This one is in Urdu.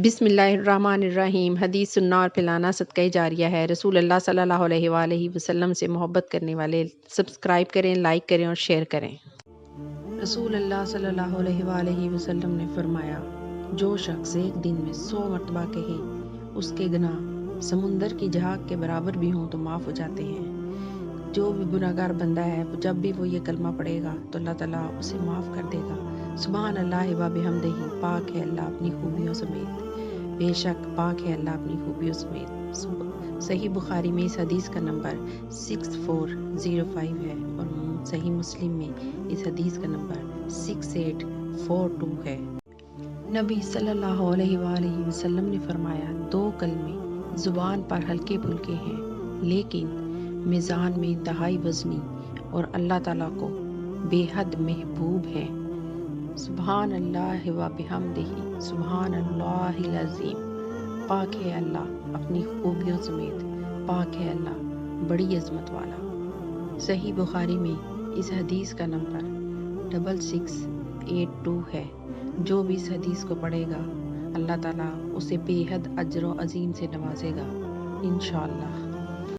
بسم اللہ الرحمن الرحیم۔ حدیث سننا اور پھیلانا صدقہ جاریہ ہے۔ رسول اللہ صلی اللہ علیہ وآلہ وسلم سے محبت کرنے والے سبسکرائب کریں، لائک کریں اور شیئر کریں۔ رسول اللہ صلی اللہ علیہ وآلہ وسلم نے فرمایا، جو شخص ایک دن میں 100 مرتبہ کہے اس کے گناہ سمندر کی جھاگ کے برابر بھی ہوں تو معاف ہو جاتے ہیں۔ جو بھی گناہگار بندہ ہے جب بھی وہ یہ کلمہ پڑھے گا تو اللہ تعالیٰ اسے معاف کر دے گا۔ سبحان اللہ و بحمدہ، پاک ہے اللہ اپنی خوبیوں سمیت، بے شک پاک ہے اللہ اپنی خوبیوں سمیت۔ صحیح بخاری میں اس حدیث کا نمبر 6405 ہے اور صحیح مسلم میں اس حدیث کا نمبر 6842 ہے۔ نبی صلی اللہ علیہ وآلہ وسلم نے فرمایا، 2 کلمے زبان پر ہلکے پھلکے ہیں لیکن میزان میں انتہائی وزنی اور اللہ تعالیٰ کو بے حد محبوب ہیں۔ سبحان اللہ و بحمدہ، سبحان اللہ العظیم، پاک ہے اللہ اپنی خوبیوں سمیت، پاک ہے اللہ بڑی عظمت والا۔ صحیح بخاری میں اس حدیث کا نمبر 6682 ہے۔ جو بھی اس حدیث کو پڑھے گا اللہ تعالیٰ اسے بے حد اجر و عظیم سے نوازے گا انشاءاللہ۔